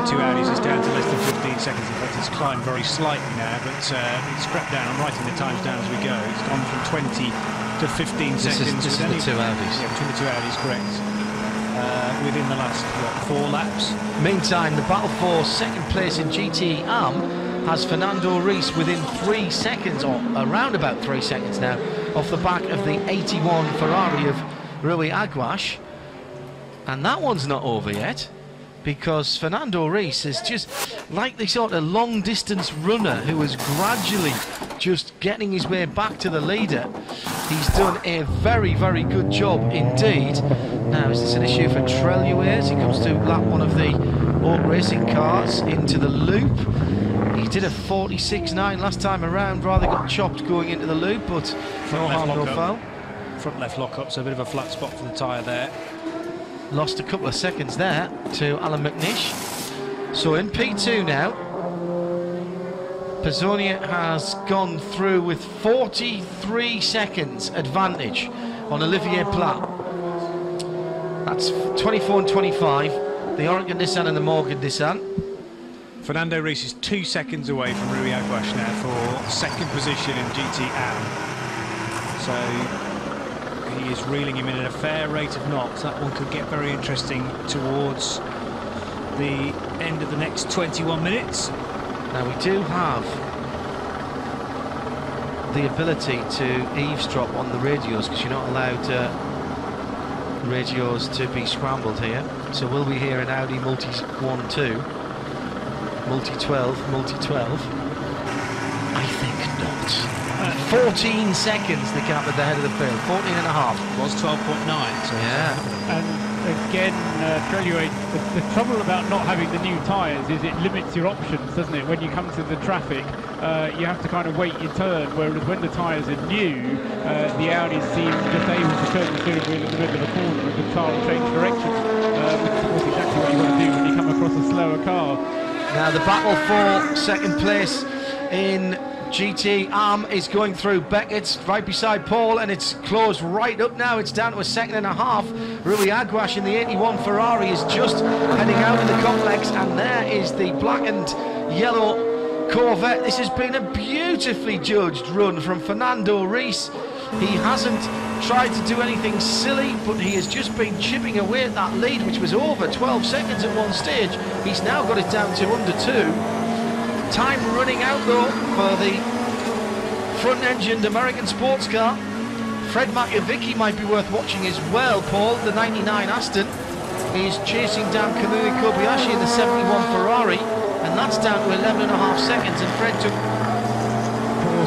two Audis is down to less than 15 seconds. In fact, it's climbed very slightly now, but it's crept down. I'm writing the times down as we go. It's gone from 20 to 15 seconds. This is the two Audis. Yeah, between the two Audis, correct. Within the last, what, 4 laps. Meantime, the battle for second place in GT AM has Fernando Reis within 3 seconds, or around about 3 seconds now, off the back of the 81 Ferrari of Rui Aguas. And that one's not over yet, because Fernando Reis is just like the sort of long-distance runner who is gradually just getting his way back to the leader. He's done a very, very good job indeed. Now, is this an issue for Treluiers? He comes to lap one of the Oak Racing cars into the loop. He did a 46.9 last time around, rather got chopped going into the loop, but no harm, no foul. Front left lock-up, so a bit of a flat spot for the tyre there. Lost a couple of seconds there to Alan McNish. So in P2 now, Pizzonia has gone through with 43 seconds advantage on Olivier Plat. That's 24 and 25, the Oregon Nissan and the Morgan Nissan. Fernando Reis is 2 seconds away from Rui Aguas now for second position in GT AM. So he is reeling him in at a fair rate of knots. That one could get very interesting towards the end of the next 21 minutes. Now we do have the ability to eavesdrop on the radios, because you're not allowed radios to be scrambled here. So will we hear an Audi multi 1-2, multi 12, multi 12? I think not. 14 seconds the gap at the head of the field, 14 and a half. It was 12.9. So yeah. And again, Treluiers, the trouble about not having the new tyres is it limits your options, doesn't it? When you come to the traffic, you have to kind of wait your turn, whereas when the tyres are new, the Audis seem just able to turn the steering wheel in the middle of a corner and the car will change direction, which is exactly what you want to do when you come across a slower car. Now the battle for second place in GT AM is going through. Beckett's right beside Paul, and it's closed right up now. It's down to a second and a half. Rui Aguas in the 81 Ferrari is just heading out of the complex, and there is the black and yellow Corvette. This has been a beautifully judged run from Fernando Reis. He hasn't tried to do anything silly, but he has just been chipping away at that lead, which was over 12 seconds at one stage. He's now got it down to under 2. Time running out though for the front-engined American sports car. Fred Makovicky might be worth watching as well, Paul. The 99 Aston is chasing down Kamui Kobayashi in the 71 Ferrari, and that's down to 11.5 seconds, and Fred took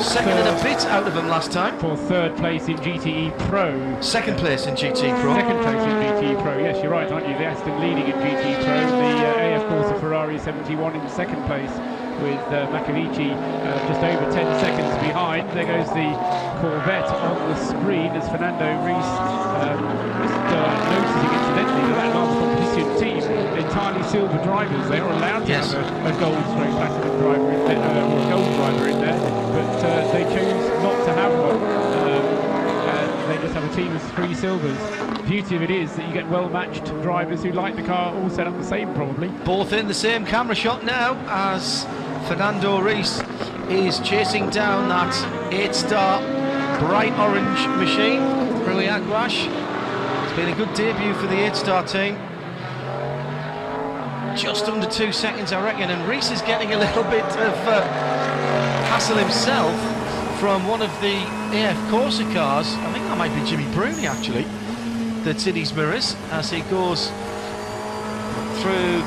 second and a bit out of him last time. For third place in GTE Pro. Second place in GTE Pro. Second place in GTE Pro, yes, you're right, aren't you? The Aston leading in GTE Pro. The AF Corsa Ferrari 71 in second place, with Makovicky just over 10 seconds behind. There goes the Corvette on the screen as Fernando Reis just noticing incidentally that last competition team, entirely silver drivers. They are allowed to have a gold/platinum driver in there, or a gold driver in there, but they choose not to have one. And they just have a team of 3 silvers. The beauty of it is that you get well-matched drivers who like the car all set up the same, probably. Both in the same camera shot now as Fernando Reis is chasing down that 8-star bright orange machine. Rui Aguas. It's been a good debut for the 8-star team. Just under 2 seconds, I reckon, and Reis is getting a little bit of hassle himself from one of the AF Corsa cars. I think that might be Jimmy Bruni actually, that's in his mirrors as he goes through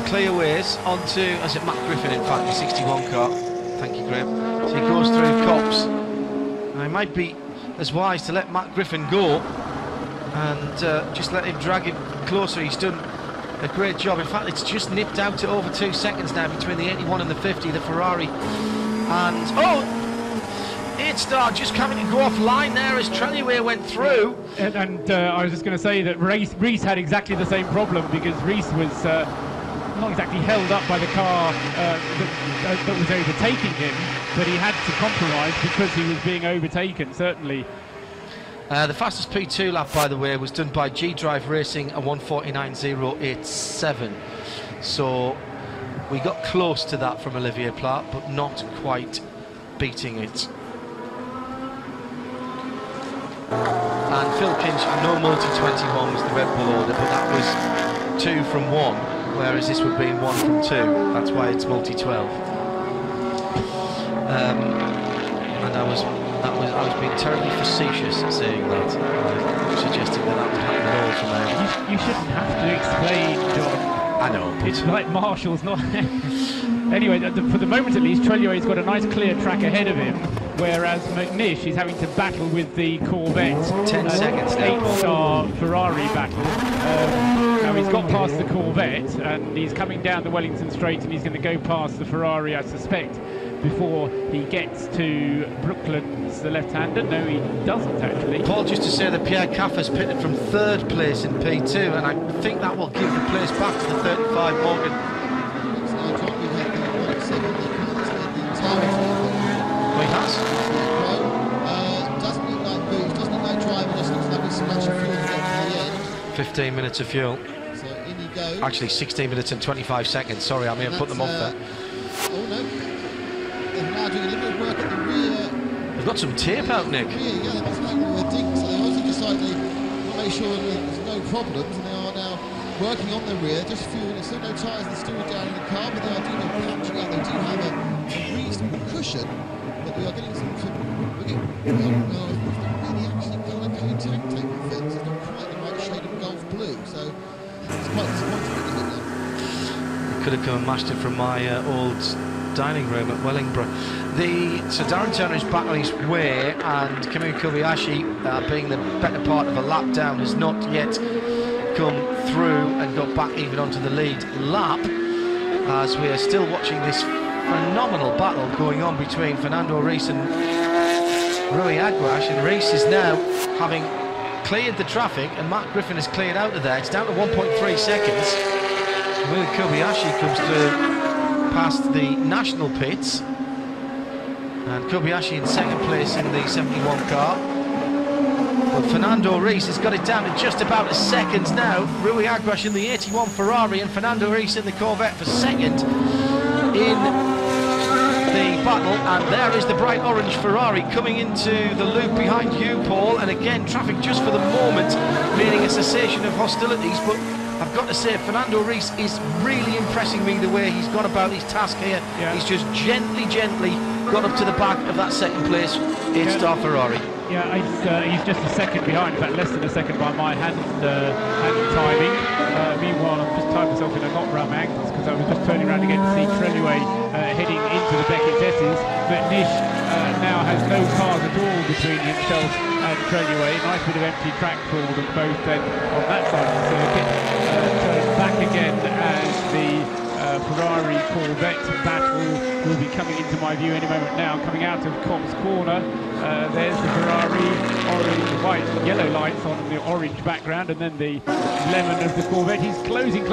clearways onto, is it Matt Griffin, in fact, the 61 car. Thank you, Graham. So he goes through Cops. Now, he might be as wise to let Matt Griffin go and just let him drag him closer. He's done a great job. In fact, it's just nipped out to over 2 seconds now between the 81 and the 50, the Ferrari. And, oh! 8-star just coming to go offline there as Treluiers went through. And I was just going to say that Reis had exactly the same problem, because Reis was not exactly held up by the car that was overtaking him, but he had to compromise because he was being overtaken, certainly. The fastest P2 lap, by the way, was done by G-Drive Racing, a 1:49.087. So We got close to that from Olivier Plat, but not quite beating it. And Phil Kinch, no multi-21 was the Red Bull order, but that was 2 from 1, whereas this would be 1 from 2. That's why it's multi-12. And I was being terribly facetious saying that, suggesting that would happen at all from there. You shouldn't have to explain, John. I know. It's like Marshall's not. Anyway, for the moment at least, Treluet's got a nice clear track ahead of him, whereas McNish is having to battle with the Corvette. 10 seconds now. 8-star Ferrari battle. Now he's got past the Corvette and he's coming down the Wellington Straight, and he's going to go past the Ferrari, I suspect, before he gets to Brooklands, the left-hander. No, he doesn't actually. Paul, just to say that Pierre Caffer's pitted from 3rd place in P2, and I think that will give the place back to the 35 Morgan. He has. Doesn't look like booze, doesn't look like driving, just looks like a splash of fuel to get to the end. 15 minutes of fuel. So in he goes. Actually, 16 minutes and 25 seconds. Sorry, I may have put them off there. Oh no. They're now doing a little bit of work at the rear. They've got some tape out, Nick. Yeah, they've got something with a ding, so they obviously decided to make sure there's no problems, and they are now working on the rear, just fueling. There's still no tyres and still down in the car, but they are doing a punching out. They do have a reasonable cushion, but we are getting some really actually colour code tank tape with things. It's not quite the right shade of golf blue, so it's quite disappointing, isn't it? Could have come and mashed it from my old dining room at Wellingborough. So Darren Turner is back on his way, and Kamui Kobayashi, being the better part of a lap down, has not yet come through and got back even onto the lead lap, as we are still watching this phenomenal battle going on between Fernando Reis and Rui Aguas, and Reis is now having cleared the traffic and Matt Griffin has cleared out of there. It's down to 1.3 seconds. Kamui Kobayashi comes through past the national pits, and Kobayashi in 2nd place in the 71 car, but Fernando Reis has got it down to just about a second now. Rui Aguas in the 81 Ferrari and Fernando Reis in the Corvette for 2nd in the battle, and there is the bright orange Ferrari coming into the loop behind you, Paul, and again traffic just for the moment, meaning a cessation of hostilities, but I've got to say, Fernando Reis is really impressing me the way he's gone about his task here. Yeah. He's just gently got up to the back of that 2nd place 8-star Ferrari. Yeah, he's just a second behind, in fact less than a second by my hand timing. Meanwhile, I've just tied myself in a knot around my ankles because I was just turning around again to see Treluet heading into the Beckett S's, but Nish now has no cars at all between himself and Treluet. Nice bit of empty track for them both then on that side of the circuit. Turn back again as the Ferrari Corvette battle will be coming into my view any moment now. Coming out of Cobb's corner, there's the Ferrari, orange, white, yellow lights on the orange background, and then the lemon of the Corvette. He's closing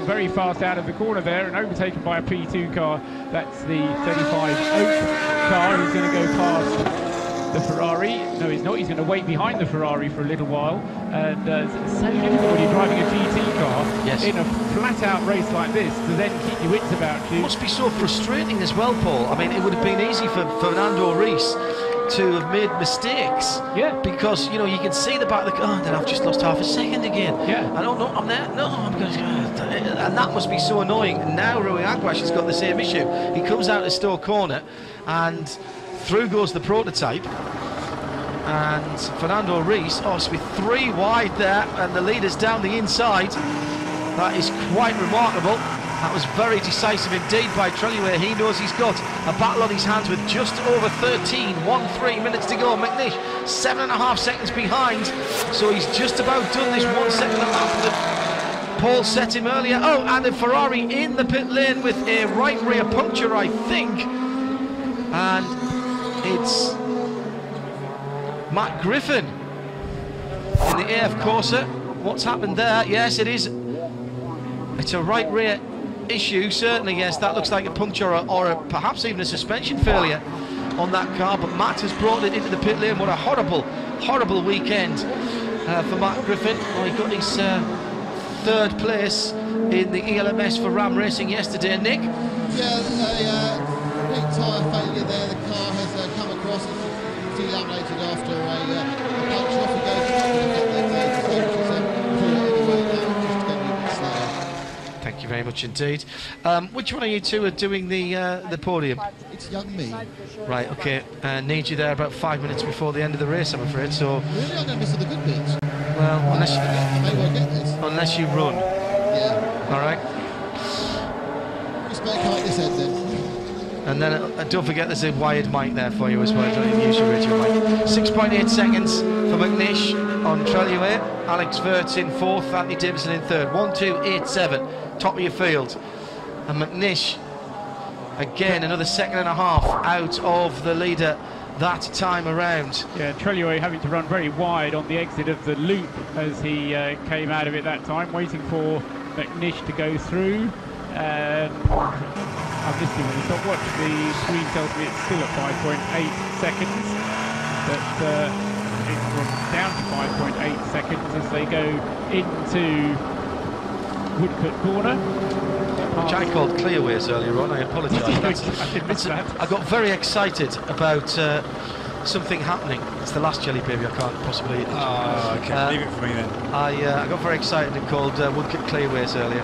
very fast out of the corner there, and overtaken by a P2 car. That's the 35 Oak car, who's going to go past the Ferrari. No, he's not. He's going to wait behind the Ferrari for a little while, and it's so difficult when you're driving a GT car in a flat-out race like this to then keep your wits about you. It must be so frustrating as well, Paul. I mean, it would have been easy for Fernando Reis to have made mistakes. Yeah. Because, you know, you can see the back of the car, then I've just lost half a second again. Yeah. I don't know, I'm there. No, I'm going to... And that must be so annoying. And now Rui Aguas has got the same issue. He comes out of Stowe Corner, and through goes the prototype, and Fernando Reis, it's with 3 wide there, and the leader's down the inside. That is quite remarkable. That was very decisive indeed by Treluet. He knows he's got a battle on his hands with just over 13 minutes to go. McNish 7.5 seconds behind, so he's just about done this 1 second lap that Paul set him earlier. Oh, and a Ferrari in the pit lane with a right rear puncture, I think, and it's Matt Griffin in the AF Corsa. What's happened there? Yes, it is. It's a right rear issue, certainly. Yes, that looks like a puncture or perhaps even a suspension failure on that car. But Matt has brought it into the pit lane. What a horrible weekend for Matt Griffin. Oh, he got his third place in the ELMS for Ram Racing yesterday. Nick? Yeah, a big tyre failure there. The car has come across and delaminated after a punch off. He goes, not going to get there, Dave. So she's pulled it anyway now, just going to be a bit slower. Thank you very much indeed. Which one of you two are doing the podium? It's young me. Right, okay. Need you there about 5 minutes before the end of the race, I'm afraid. So, Really, I'm going to miss all the good bits. well, I may well get this. unless you run. Yeah. All right. Respect like this end then. And then don't forget there's a wired mic there for you as well. Don't even use your radio mic. 6.8 seconds for McNish on Trelliway. Alex Verts in fourth. Anthony Davison in third. 1-2-8-7. Top of your field. And McNish, again, another second and a half out of the leader that time around. Yeah, Trelliway having to run very wide on the exit of the loop as he came out of it that time, waiting for McNish to go through. I'm just giving a stopwatch. The screen tells me it's still at 5.8 seconds, but it's gone down to 5.8 seconds as they go into Woodcut Corner. Which I called clearways earlier on, I apologise. I did miss that. I got very excited about something happening. It's the last jelly baby I can't possibly eat. Oh, okay, leave it for me then. I got very excited and called Woodcut clearways earlier.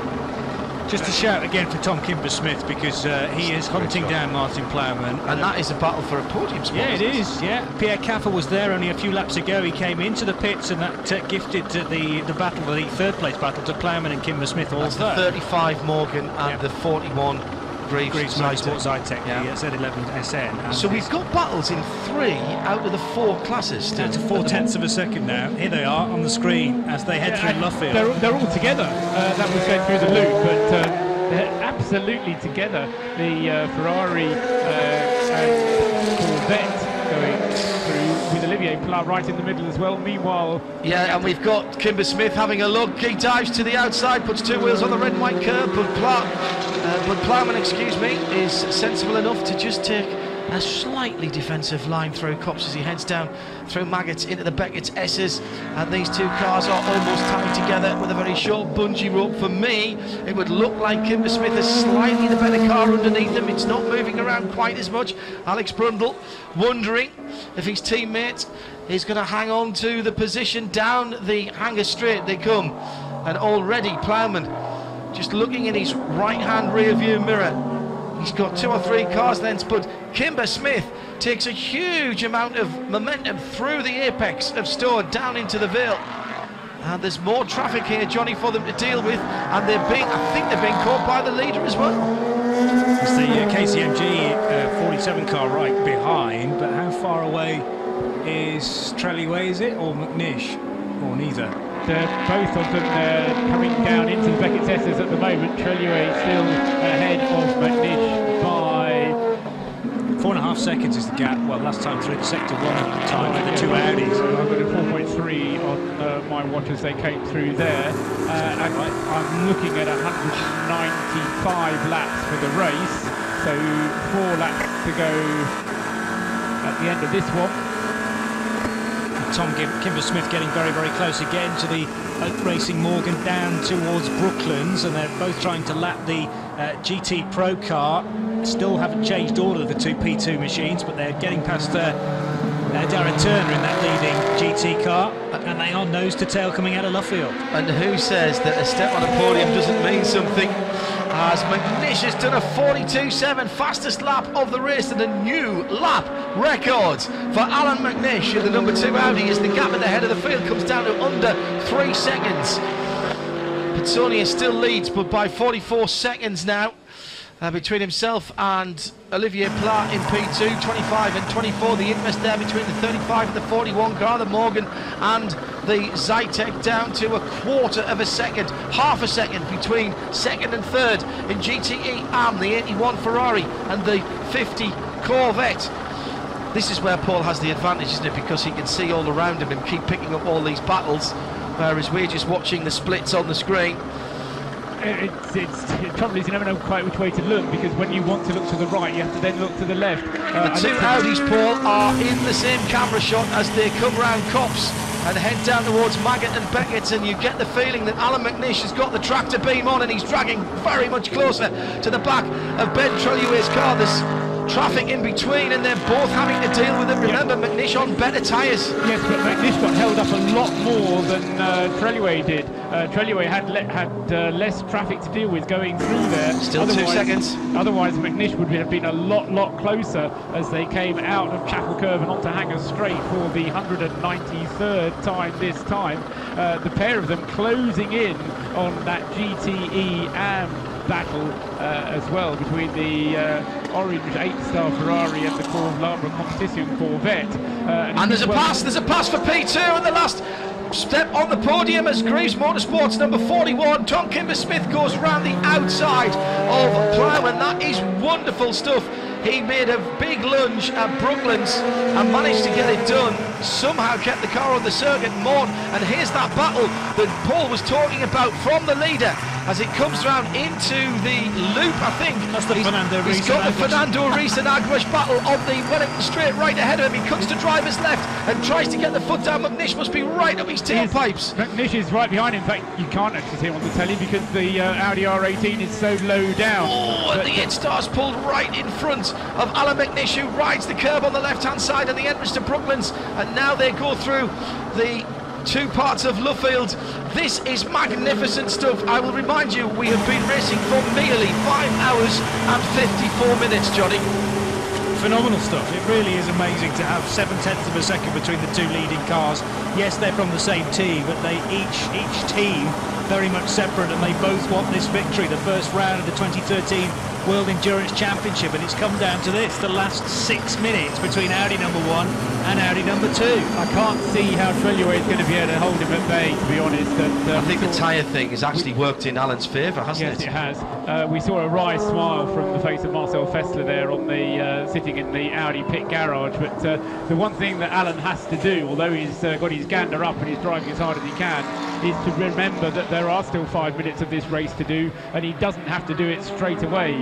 Just a shout again for Tom Kimber-Smith, because he is hunting down Martin Plowman. And that is a battle for a podium spot. Yeah, it is, yeah. Pierre Caffer was there only a few laps ago. He came into the pits and that gifted the battle, the third place battle, to Plowman and Kimber-Smith all That's the 35 Morgan and the 41 Greaves Motorsport Zytek, Yeah. the Z11 SN. So we've got battles in 3 out of the 4 classes. Down to 4/10 of a second now. Here they are on the screen as they head through Luffield. They're all together. That was going through the loop, but they're absolutely together. The Ferrari and Corvette going through with Olivier Pla right in the middle as well. Meanwhile, Yeah, and we've got Kimber-Smith having a look. He dives to the outside, puts 2 wheels on the red and white curb, but Plowman, excuse me, is sensible enough to just take a slightly defensive line through Copse as he heads down through Maggots into the Beckett's S's, and these two cars are almost tied together with a very short bungee rope. For me, it would look like Kimber-Smith is slightly the better car underneath them. It's not moving around quite as much. Alex Brundle wondering if his teammate is going to hang on to the position. Down the hangar straight they come, and already Plowman just looking in his right-hand rear-view mirror. He's got 2 or 3 cars lengths, but Kimber-Smith takes a huge amount of momentum through the apex of Stone down into the Vale. And there's more traffic here, Johnny, for them to deal with, and I think they're being caught by the leader as well. It's the KCMG 47 car right behind, but how far away is Trelliway, is it, or McNish, or neither? both of them coming down into the Beckett's S's at the moment. Trelliway still ahead of McNish by 4.5 seconds is the gap. Well, last time through the sector 1 time with the 2 Audis. I've got a 4.3 on my watch as they came through there. I'm looking at 195 laps for the race, so 4 laps to go at the end of this one. Tom Kimber-Smith getting very, very close again to the Oak Racing Morgan down towards Brooklands, and they're both trying to lap the GT Pro car. Still haven't changed order of the 2 P2 machines, but they're getting past Darren Turner in that leading GT car, and they are nose to tail coming out of Luffield. And who says that a step on a podium doesn't mean something? As McNish has done a 42.7, fastest lap of the race, and a new lap record for Alan McNish in the number 2 Audi, as the gap at the head of the field comes down to under 3 seconds. Petsonia still leads, but by 44 seconds now. Between himself and Olivier Pla in P2, 25 and 24. The interest there between the 35 and the 41 car, the Morgan and the Zytek, down to a quarter of a second, half a second between second and third in GTE and the 81 Ferrari and the 50 Corvette. This is where Paul has the advantage, isn't it? Because he can see all around him and keep picking up all these battles, whereas we're just watching the splits on the screen. The trouble is you never know quite which way to look, because when you want to look to the right you have to then look to the left. The 2 Audis, Paul, are in the same camera shot as they come round Copse, and head down towards Maggott and Beckett, and you get the feeling that Alan McNish has got the tractor beam on and he's dragging very much closer to the back of Ben Trelliway's car. There's traffic in between and they're both having to deal with it. Remember, McNish on better tyres. Yes, but McNish got held up a lot more than Trelliway did. Trelliway had less traffic to deal with going through there. Still 2 seconds. Otherwise, McNish would have been a lot closer as they came out of Chapel Curve and onto Hangers Straight for the 193rd time this time. The pair of them closing in on that GTE AM battle as well between the orange 8-star Ferrari and the Lavra Competition Corvette. And there's a pass for P2 at the last step on the podium as Greaves Motorsports number 41, Tom Kimber-Smith, goes around the outside of Plowman. That is wonderful stuff. He made a big lunge at Brooklands and managed to get it done. Somehow kept the car on the circuit more. And here's that battle that Paul was talking about from the leader as it comes round into the loop, I think. That's the Fernando Reis. He's got the Fernando Reis and Aguas battle on the Wellington straight right ahead of him. He cuts to driver's left and tries to get the foot down. McNish must be right up his tailpipes. McNish is right behind him. In fact, you can't actually see him on the telly because the Audi R18 is so low down. Oh, and the 8-star's pulled right in front of Alan McNish, who rides the curb on the left-hand side of the entrance to Brooklands, and now they go through the two parts of Luffield. This is magnificent stuff. I will remind you, we have been racing for merely 5 hours and 54 minutes, Johnny. Phenomenal stuff. It really is amazing to have 7/10 of a second between the two leading cars. Yes, they're from the same team, but they each team very much separate, and they both want this victory, the first round of the 2013 World Endurance Championship, and it's come down to this, the last 6 minutes between Audi number 1 and Audi number 2. I can't see how Trelliway is going to be able to hold him at bay, to be honest. And, I think the tyre thing has actually worked in Alan's favour, hasn't it? Yes, it has. We saw a wry smile from the face of Marcel Fessler there on the sitting in the Audi pit garage, but the one thing that Alan has to do, although he's got his gander up and he's driving as hard as he can, is to remember that there are still 5 minutes of this race to do, and he doesn't have to do it straight away.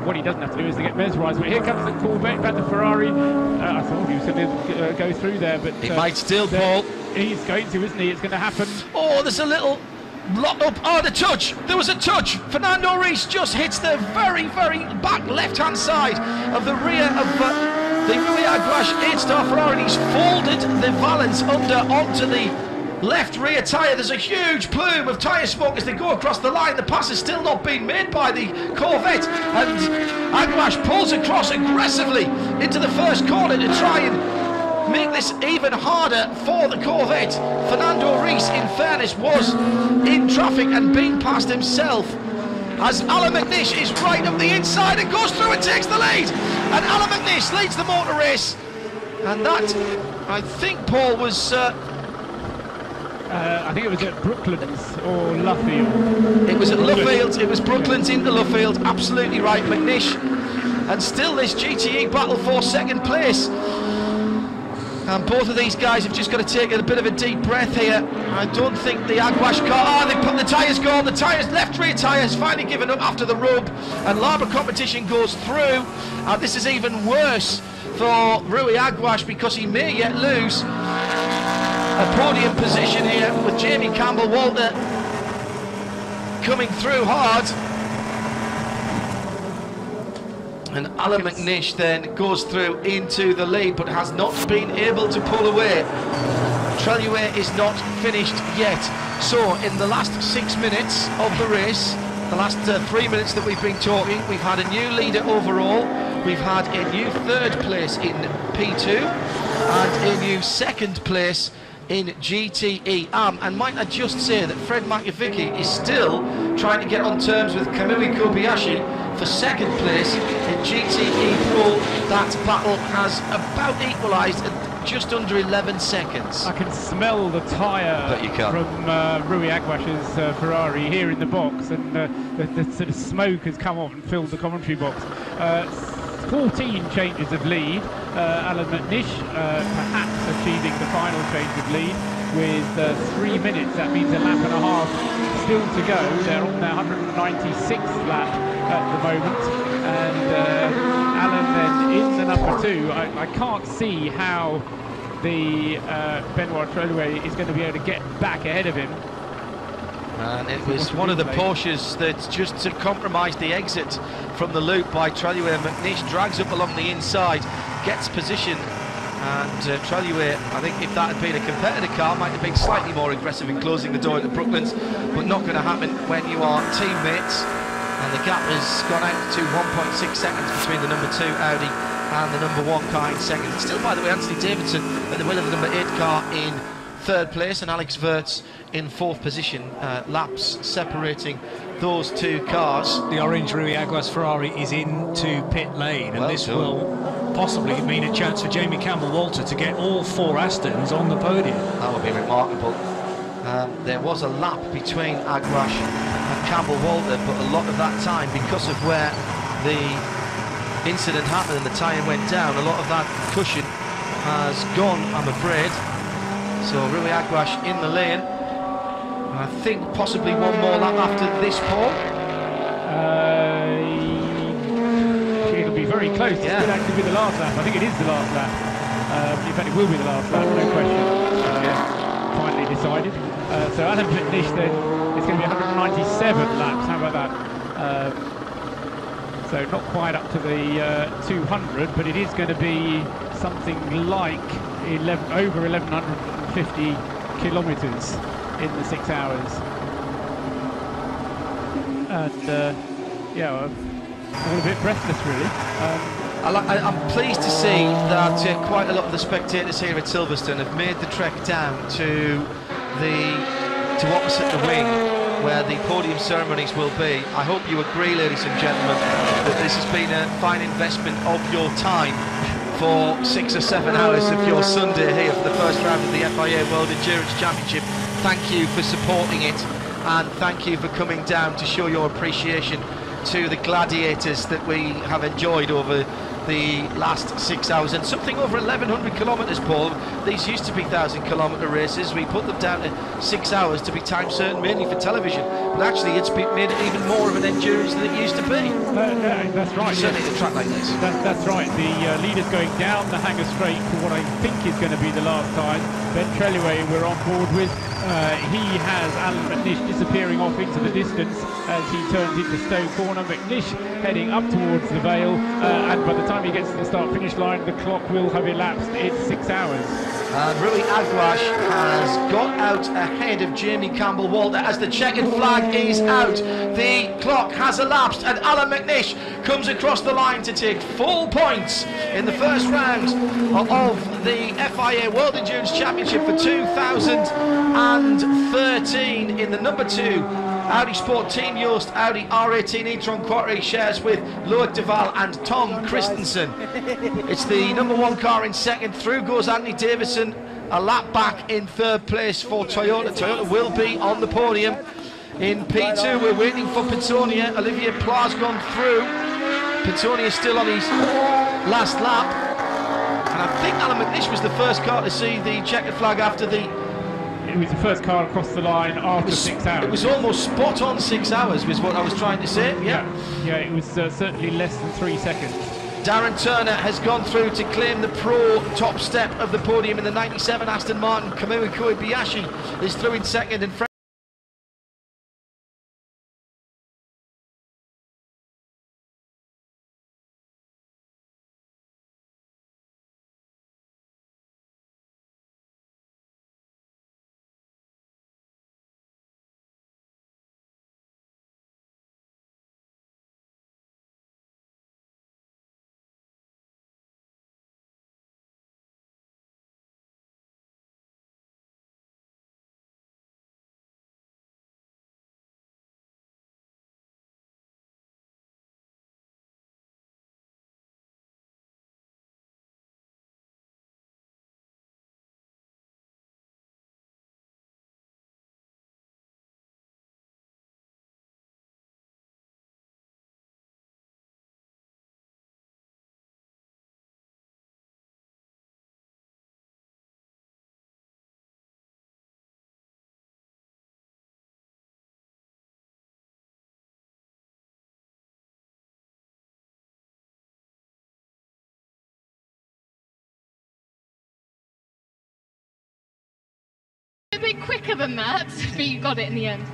What he doesn't have to do is to get mesmerised. But here comes the Corvette back to Ferrari. I thought he was going to go through there, but he might still, Paul. He's going to, isn't he? It's going to happen. Oh, there's a little lock up. Oh, the touch. There was a touch. Fernando Reis just hits the very back left-hand side of the rear of the Rui Aguas 8-star Ferrari. He's folded the valance onto the left rear tyre. There's a huge plume of tyre smoke as they go across the line. The pass has still not been made by the Corvette, and Aguas pulls across aggressively into the first corner to try and make this even harder for the Corvette. Fernando Reis, in fairness, was in traffic and being passed himself, as Alan McNish is right up the inside and goes through and takes the lead, and Alan McNish leads the motor race. And that, I think, Paul, was I think it was at Brooklands or Luffield. It was at Luffield. It was Brooklands into Luffield. Absolutely right, McNish. And still this GTE battle for second place. And both of these guys have just got to take a bit of a deep breath here. I don't think the Aguas car... they put the tyres gone. The tyres, left rear tyre has finally given up after the rub. And Lavra Competition goes through. And this is even worse for Rui Aguas because he may yet lose a podium position here with Jamie Campbell-Walter coming through hard. And Alan McNish then goes through into the lead but has not been able to pull away. Trelliway is not finished yet. So in the last 6 minutes of the race, the last 3 minutes that we've been talking, we've had a new leader overall, we've had a new third place in P2 and a new second place in GTE. And might I just say that Fred Makovicky is still trying to get on terms with Kamui Kobayashi for second place in GTE Pro. That battle has about equalised at just under 11 seconds. I can smell the tyre from Rui Aguas's Ferrari here in the box, and the sort of smoke has come off and filled the commentary box. 14 changes of lead. Alan McNish perhaps achieving the final change of lead with 3 minutes. That means a lap and a half still to go. They're on their 196th lap at the moment, and Alan then in the number 2. I can't see how the Benoit Trellouet is going to be able to get back ahead of him. And it was one of the Porsches that just compromised the exit from the loop by Trellouet. McNish drags up along the inside, gets position, and Trellouet, I think if that had been a competitor car, might have been slightly more aggressive in closing the door at the Brooklands, but not going to happen when you are teammates. And the gap has gone out to 1.6 seconds between the number 2 Audi and the number 1 car in second. Still, by the way, Anthony Davidson at the wheel of the number 8 car in third place, and Alex Wurz in fourth position. Laps separating those two cars. The orange Rui Aguas Ferrari is into pit lane, and this will possibly mean a chance for Jamie Campbell-Walter to get all 4 Astons on the podium. That would be remarkable. There was a lap between Aguas and Campbell-Walter, but a lot of that time, because of where the incident happened and the tyre went down, a lot of that cushion has gone, I'm afraid. So Rui Aguas in the lane. I think possibly one more lap after this, Paul. It'll be very close. Yeah. It could actually be the last lap. I think it is the last lap. In fact, it will be the last lap, no question. Finally decided. So Adam McNish then, it's going to be 197 laps. How about that? So not quite up to the 200, but it is going to be something like over 1,150 kilometres in the 6 hours. And yeah, I'm a bit breathless, really. I'm pleased to see that quite a lot of the spectators here at Silverstone have made the trek down to opposite the wing, where the podium ceremonies will be. I hope you agree, ladies and gentlemen, that this has been a fine investment of your time for 6 or 7 hours of your Sunday here for the first round of the FIA World Endurance Championship. Thank you for supporting it, and thank you for coming down to show your appreciation to the gladiators that we have enjoyed over the last 6 hours and something over 1,100 kilometres, Paul. These used to be 1,000-kilometre races. We put them down to 6 hours to be time certain, mainly for television. But actually, it's made it even more of an endurance than it used to be. That's right. Certainly at a track like this. That's right. The leader's going down the Hanger Straight for what I think is going to be the last time. Ben Trellouet we're on board with. He has Alan McNish disappearing off into the distance as he turns into Stowe Corner. McNish heading up towards the Vale, and by the time he gets to the start-finish line, the clock will have elapsed. It's 6 hours. And Rui Aguas has got out ahead of Jamie Campbell-Walter as the checkered flag is out. The clock has elapsed, and Alan McNish comes across the line to take full points in the first round of the FIA World Endurance Championship for 2013 in the number 2 Audi Sport Team Yost Audi R18 e-tron Quattro shares with Loic Duval and Tom Christensen. It's the number 1 car in second. Through goes Anthony Davidson, a lap back in third place for Toyota. Toyota will be on the podium. In P2 we're waiting for Pitonia. Olivier Plas gone through. Pitonia still on his last lap. And I think Alan McNish was the first car to see the checkered flag after the... It was the first car across the line after 6 hours. It was almost spot on 6 hours, was what I was trying to say. Yeah, it was certainly less than 3 seconds. Darren Turner has gone through to claim the pro top step of the podium in the 97 Aston Martin. Kamui Kobayashi is through in second, and a bit quicker than that, but you got it in the end.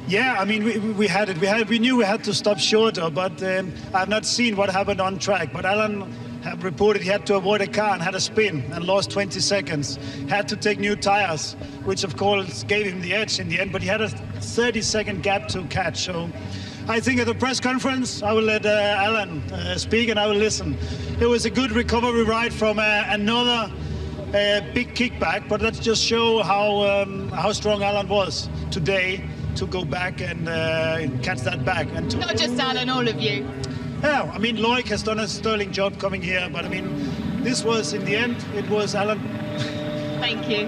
Yeah, I mean, we had it. We knew we had to stop shorter, but I've not seen what happened on track. But Alan have reported he had to avoid a car and had a spin and lost 20 seconds. Had to take new tires, which of course gave him the edge in the end, but he had a 30-second gap to catch. So I think at the press conference, I will let Alan speak and I will listen. It was a good recovery ride from another big kickback, but let's just show how strong Alan was today to go back and catch that back. And to Not just Alan, all of you. Yeah, I mean, Loic has done a sterling job coming here, but I mean, this was, in the end, it was Alan. Thank you.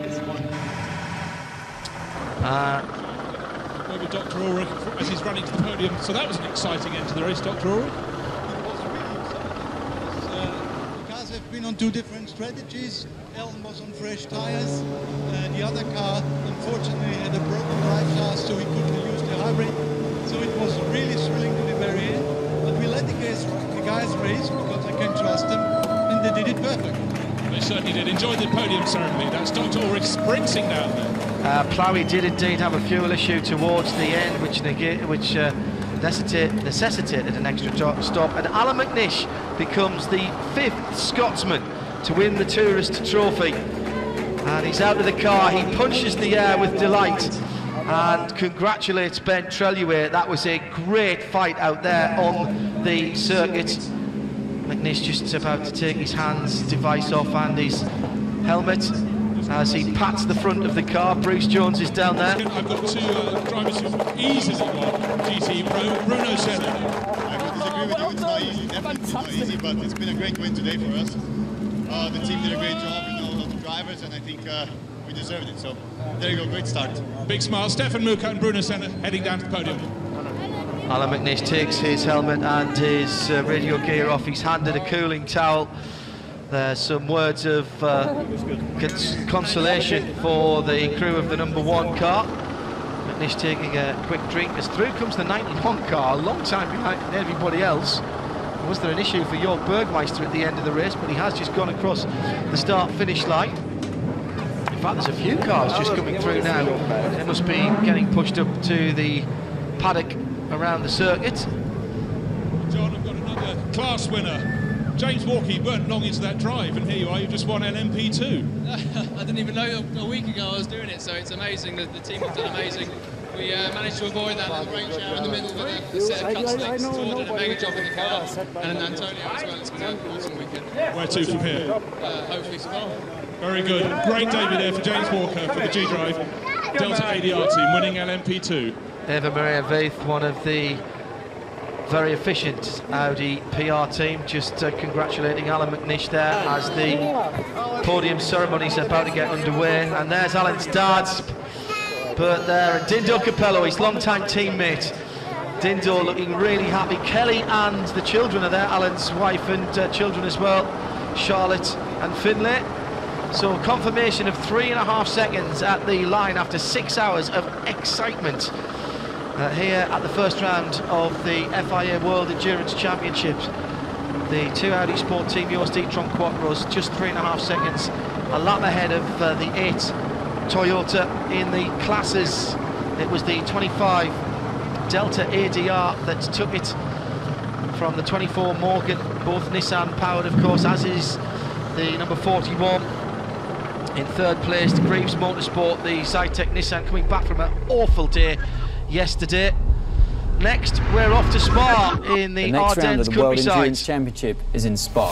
Over Dr. Ulrich as he's running to the podium. So that was an exciting end to the race, Dr. Ulrich. The cars have been on two different strategies. Elton was on fresh tires. The other car, unfortunately, had a broken drive shaft, so he couldn't use the hybrid. So it was really thrilling to the very end. But we let the guys race because I can trust them, and they did it perfect. They certainly did. Enjoy the podium ceremony. That's Dr. Ulrich sprinting down there. Ploughy did indeed have a fuel issue towards the end, which necessitated an extra stop, and Alan McNish becomes the 5th Scotsman to win the Tourist Trophy. And he's out of the car, he punches the air with delight and congratulates Ben Treluer. That was a great fight out there on the circuit. McNish just about to take his hands device off and his helmet as he pats the front of the car. Bruce Jones is down there. I've got two drivers who easily won GT Pro. Bruno Senna. I would disagree with you, it's not easy, definitely not easy, but it's been a great win today for us. The team did a great job, you know, all the drivers, and I think we deserved it, so there you go, great start. Big smile, Stefan Muka and Bruno Senna heading down to the podium. Alan McNish takes his helmet and his radio gear off. He's handed a cooling towel. There's some words of consolation for the crew of the #1 car. McNish taking a quick drink as through comes the 91 car, a long time behind everybody else. Was there an issue for Jörg Bergmeister at the end of the race, but he has just gone across the start-finish line. In fact, there's a few cars just coming through now. They must be getting pushed up to the paddock around the circuit. John, I've got another class winner. James Walker, you weren't long into that drive, and here you are, you just won an MP2. I didn't even know a week ago I was doing it, so it's amazing. The team have done amazing. We managed to avoid that little rain shower in the middle with a set of cut slicks. So I did a mega job in the car, and Antonio as well. It's been an awesome weekend. Where to from here? Hopefully tomorrow. Very good. Great David there for James Walker for the G-Drive. Delta ADR team winning LMP2. Eva Maria Veith, one of the very efficient Audi PR team, just congratulating Alan McNish there as the podium ceremony is about to get underway. And there's Alan's dad's Bert there, and Dindo Capello, his long-time teammate. Dindo looking really happy. Kelly and the children are there, Alan's wife and children as well, Charlotte and Finlay. So confirmation of 3.5 seconds at the line after 6 hours of excitement. Here at the first round of the FIA World Endurance Championships. The 2 Audi Sport Team Yost e-tron Quattros just 3.5 seconds, a lap ahead of the 8 Toyota in the classes. It was the 25 Delta ADR that took it from the 24 Morgan, both Nissan powered of course, as is the number 41. In third place, the Greaves Motorsport, the Zytec Nissan, coming back from an awful day yesterday. Next, we're off to Spa in the next round of Ardennes the World Endurance countryside. Championship is in Spa.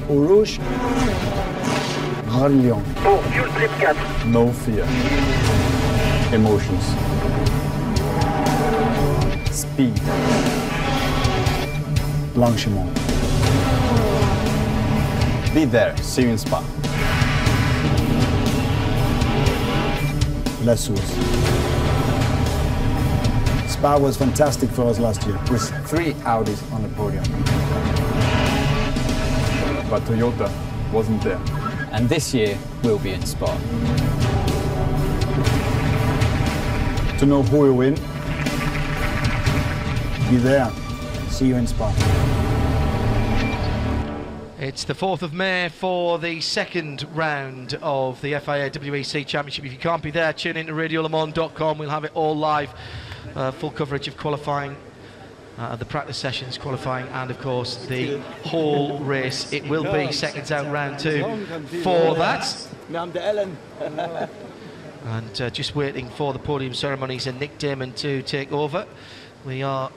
Au rouge, Rallion. No fear. Emotions. Speed. Blanchiment. Be there, see you in Spa. La Source. Spa was fantastic for us last year, with 3 Audis on the podium. But Toyota wasn't there. And this year will be in Spa. To know who will win, be there. See you in Spa. It's the 4th of May for the second round of the FIA WEC Championship. If you can't be there, tune in to radiolemans.com. We'll have it all live. Full coverage of qualifying, the practice sessions, qualifying, and of course the whole race. It will be seconds out round 2 for that. And just waiting for the podium ceremonies and Nick Damon to take over. We are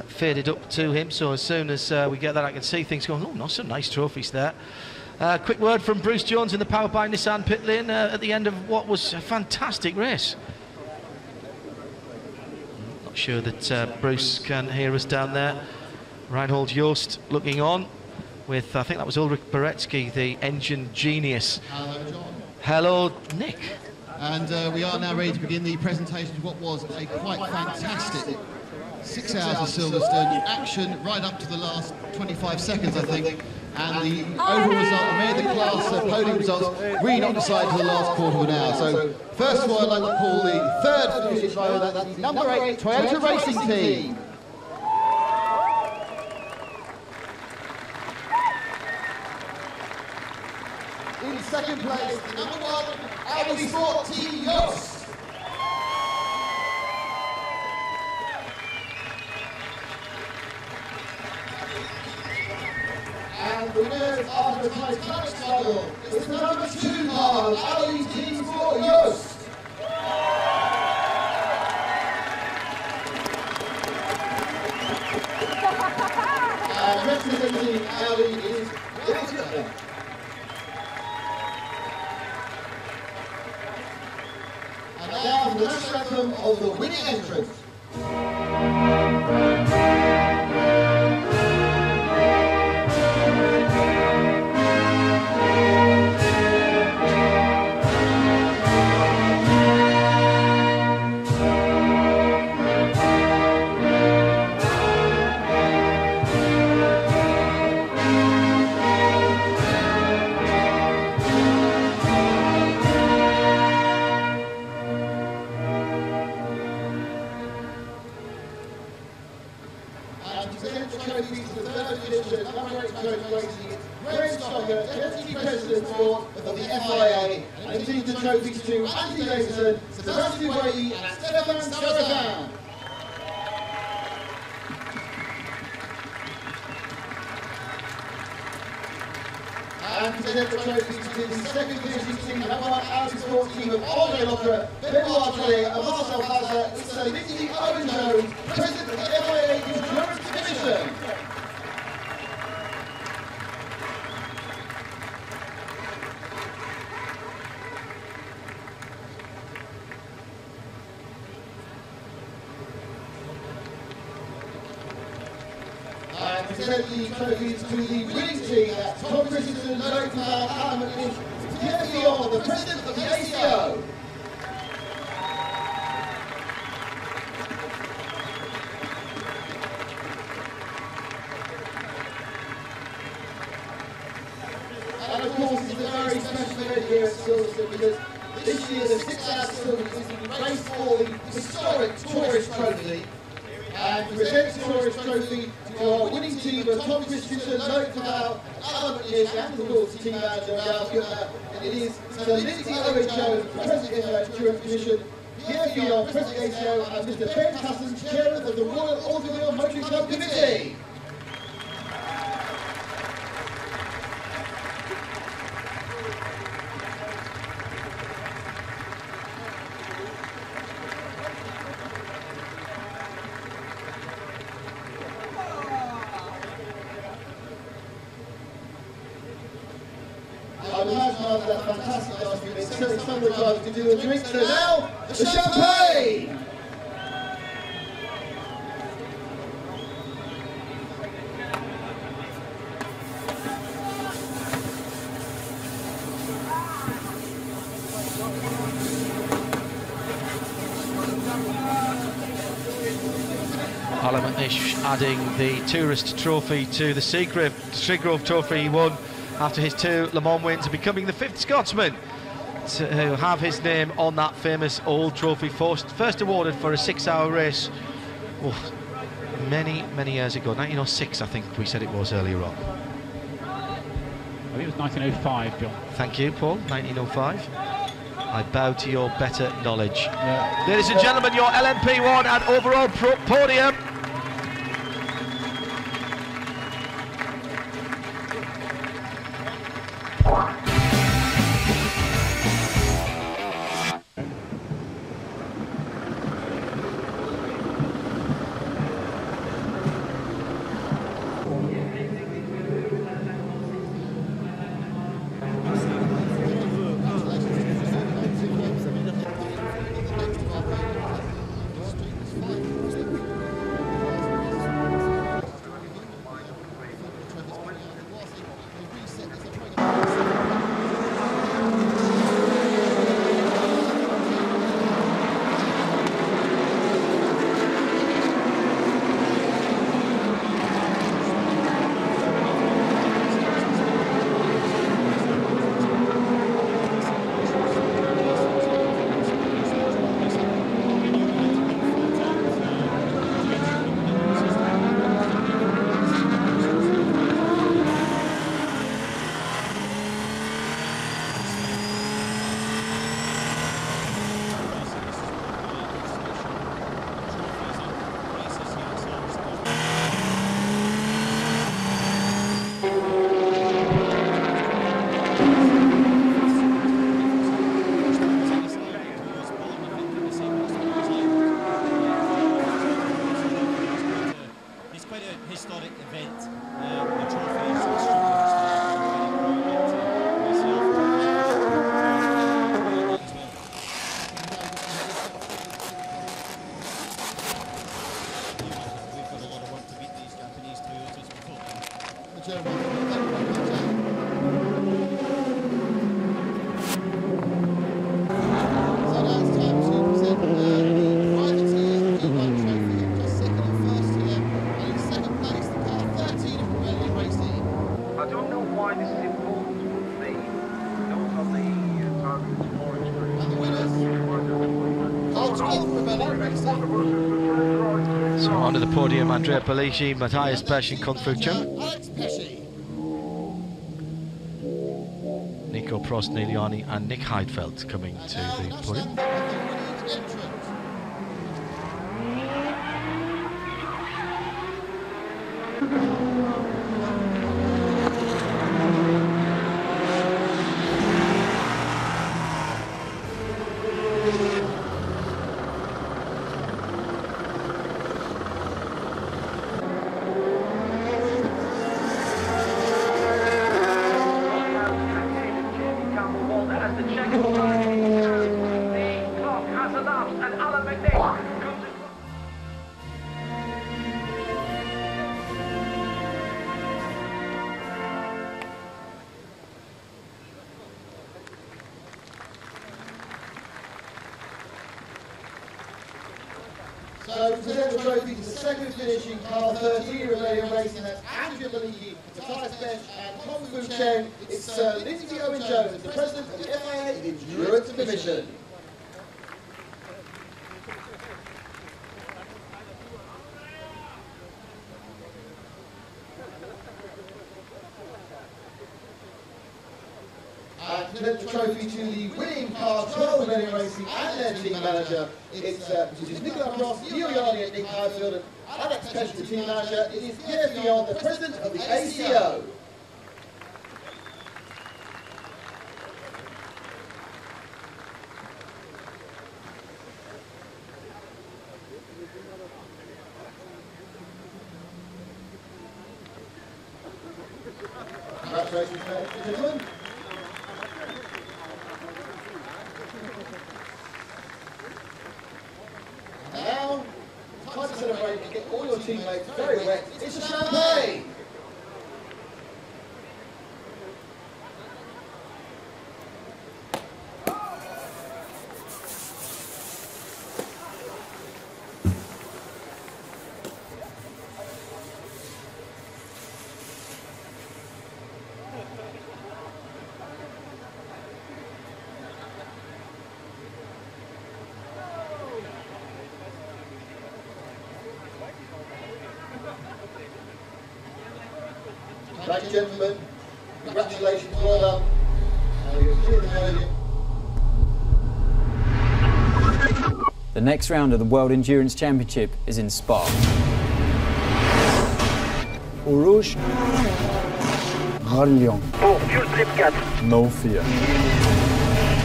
faded up to him, so as soon as we get that, I can see things going. Oh, not some nice trophies there. Quick word from Bruce Jones in the Powered by Nissan pit lane at the end of what was a fantastic race. Not sure that Bruce can hear us down there. Reinhold Joost looking on with, I think that was Ulrich Beretsky, the engine genius. Hello, John. Hello, Nick. And we are now ready to begin the presentation of what was a quite fantastic 6 hours of Silverstone action right up to the last 25 seconds, I think. And the overall result made the class podium results really not decided to the last quarter of an hour. So first of all, I'd like to call the third finish row, that's the number 8 Toyota Racing Team. In second place, the number 1 Audi Sport Team Yost. And the winners after a titanic struggle is the number 2 car, Audi Team Sport Yost. And representing Audi is Wilson. And now for the national anthem of the winning entrant. Deputy President of the FIA, and continues the trophies to Anthony Davidson, Sebastian Wade, and Stefan Sarrazin. And present the trophies to the second finishing team, number 1 Audi Sport Team of Andre Locke, Benoit Trey, and Marcel Hazard. It's Lindsay Owen-Jones, President of the FIA Insurance Commission. And present the trophies to the winning team, that's Tom Christensen, Logan Val, Alan McNish, Pierre Fillon, the President of the ACO. And of course, it's a very special event here at Silverstone because this year the 6 hours of Silverstone is the race for the historic Tourist Trophy. And to present the Tourist Trophy to our winning team of Tom Christensen, Logan Val, Alan McNish, and of course team manager Ralph Gutner. And it is Sir Lindsay Owen-Jones, President of the Insurance Commission, Pierre Fillon, President of the ACO, and Mr. Ben Casson, Chairman of the Royal Automobile Motoring Club Committee. I would imagine after that fantastic last week, certainly some of the drivers can do a drink. So now, the champagne! Alan McNish adding the Tourist Trophy to the Seagrove Trophy he won after his 2 Le Mans wins, and becoming the 5th Scotsman to have his name on that famous old trophy, first awarded for a 6-hour race many years ago, 1906 I think we said it was earlier on. I think it was 1905, John. Thank you, Paul. 1905. I bow to your better knowledge. Ladies and gentlemen, your LMP1 and overall podium. So onto the podium, Andrea Bellici, Matthias Pesch and Kung Fu Chung. Nico Prost, Niliani and Nick Heidfeld coming to the podium. So, to present the trophy to the second finishing car 13 Romanian racing, that's Andrea Bellici, Matthias Pesch and Kung Fu Chen. It's Sir Lindsay Owen-Jones, the President of the FIA Endurance Commission. And to present the trophy to the winning car 12 Romanian racing and their team manager, it's Nicola Prost, Giuliani and Nick Heidfeld, and Alex Pesch, the team manager. It is Pierre Fillon, the President of the ACO. Congratulations, ladies and gentlemen. Now, time to celebrate and get all your teammates very wet. It's a champagne! Thank you, gentlemen. Congratulations, well done. And we clear the podium. The next round of the World Endurance Championship is in Spa. Au rouge, Rallion. No fear.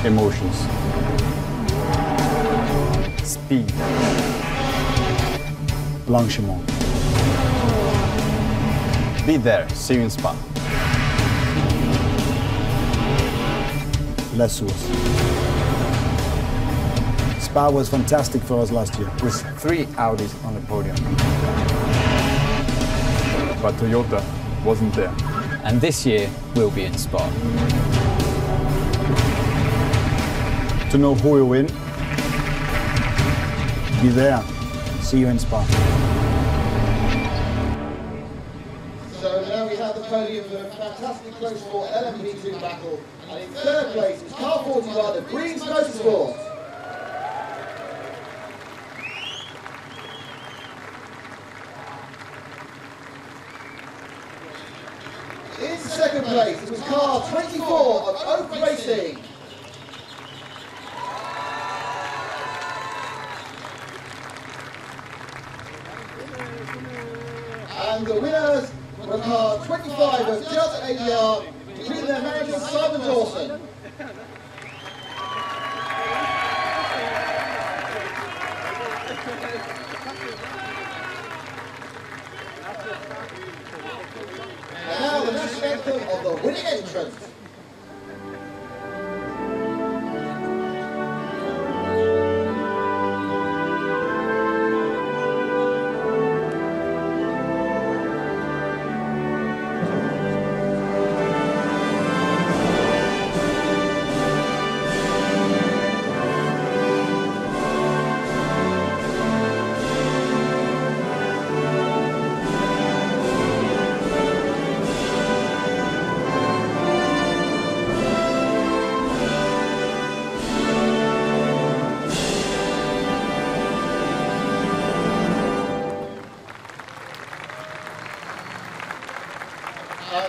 Emotions. Speed. Blanchiment. Be there. See you in Spa. La Source. Spa was fantastic for us last year. With 3 Audis on the podium. But Toyota wasn't there. And this year will be in Spa. To know who will win, be there. See you in Spa. So now we have the podium for a fantastic close for LMP2 battle. And in third place is car 41 of Breeze Motorsport. In second place, it was car 24 of Oak Racing. And the winners were car 25 of Delta ADR, including their manager Simon Dawson. And now the national anthem of the winning entrant.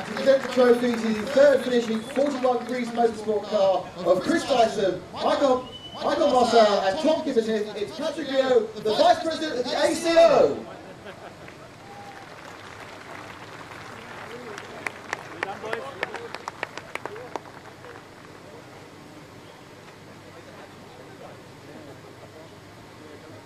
To present the trophy to the third finishing 41 Breeze Motorsport car of Chris Dyson, Michael Marcel and Tom Kipperton, it's Patrick Rio, the Vice President of the ACO.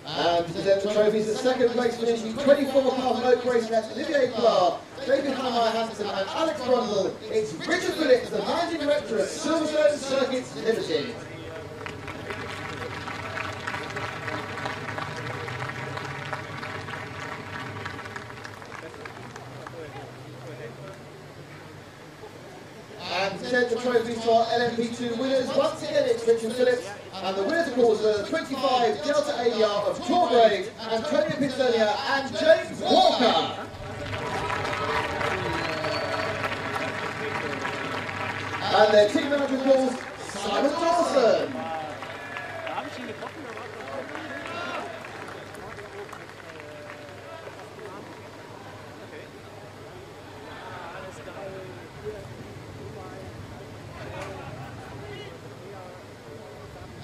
And to present the trophies, the second place finishing 24 car from Oak Racing, that's Olivier Plar, David Hannemeyer Hansen and Alex Brundle. It's Richard Phillips, the Managing Director of Silverstone Circuits Limited. And to present the trophies to our LMP2 winners, once again it's Richard Phillips, and the winners of course are the 25 Delta ADR of Tourgrade, Antonio Pinzonia and James Walker. And their team manager of course, Simon Dawson.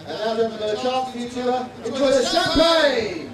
And now gentlemen, a chance for you to enjoy the champagne!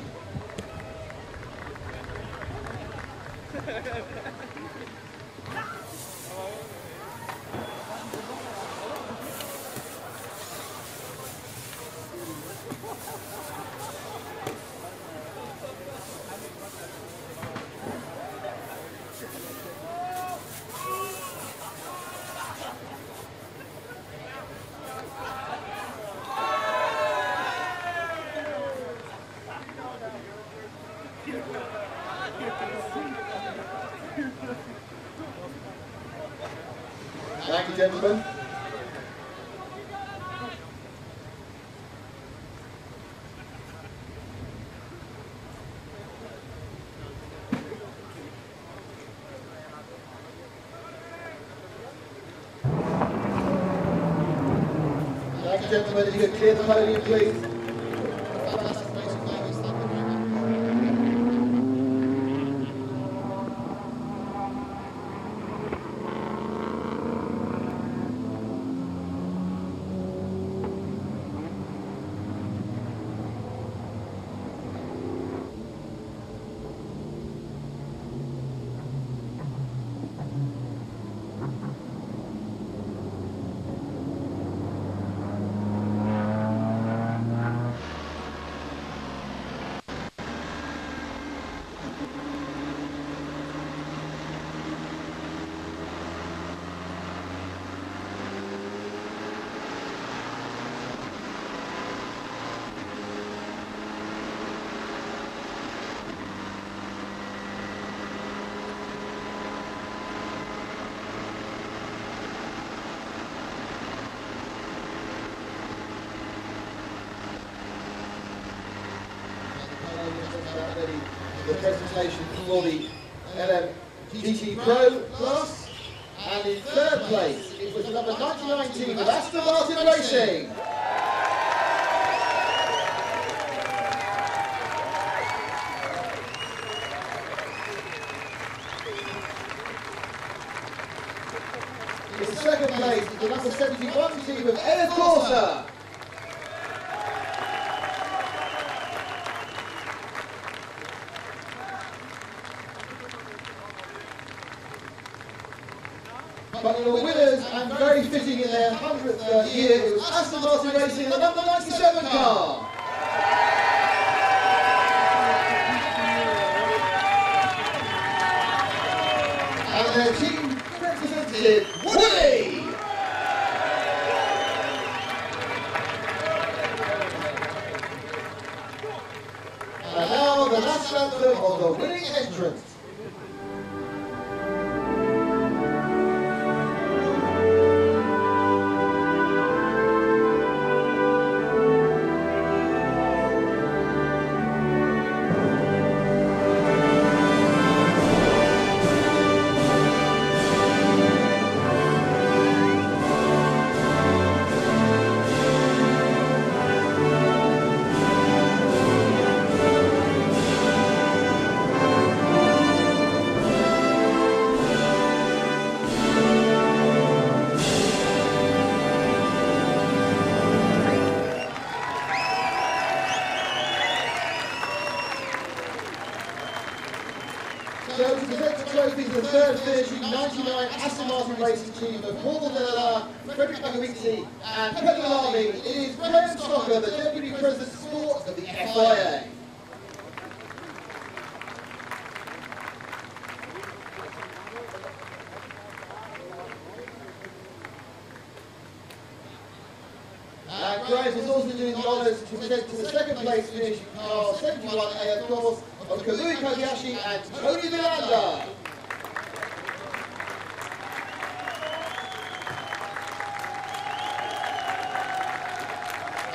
Thank you, gentlemen. Thank you, gentlemen. If you could clear the podium, please. the presentation for the GT Pro class. And in third place, it was the number 99 team of Aston Martin Racing. In second place, the number 71 team of FIA WEC. But the winners, and very fitting in their 100th year, it was Aston Martin Racing, the number 97 car. And their team representative, Woody! And now the last anthem of the winning entrance. So to present the trophies, the third finishing 99 Aston Martin Racing team of Paul Della, Frederick Magovici and Pedro Lamy, it is Graham Stocker, the Deputy President of Sport of the FIA. And Graham is also doing the honours to present to the second place finishing car 71A, of course, of Kamui Kobayashi and Tony Miranda.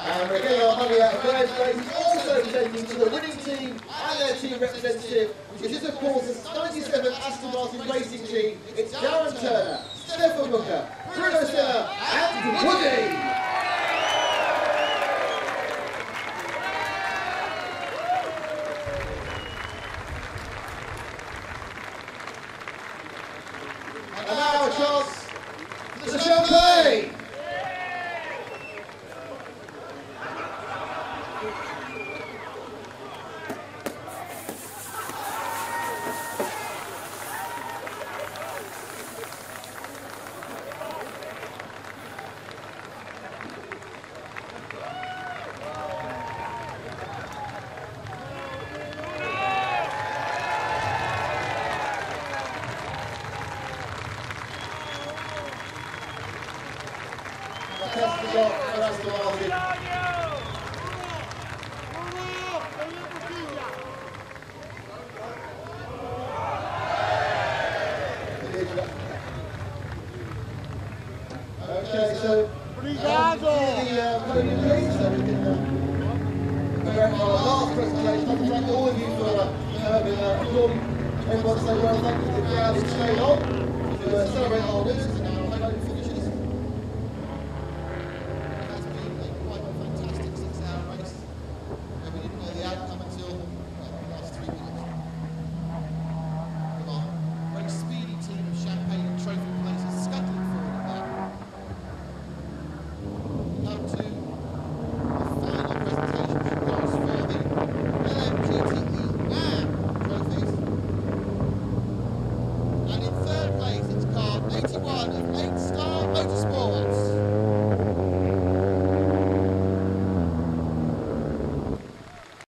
And we're getting our money out of Graham's race. He's also presenting to the winning team and their team representative, which is of course the 97 Aston Martin Racing team. It's Darren Turner, Stefan Booker, Bruno Senna and Woody. And now a chance for the champagne! Test the shot for Aston Martin. Okay, so the podium please, so we can prepare for our last presentation. I'd like to thank all of you for applauding everyone, say well, thank you to the crowd who stayed on to celebrate our winners.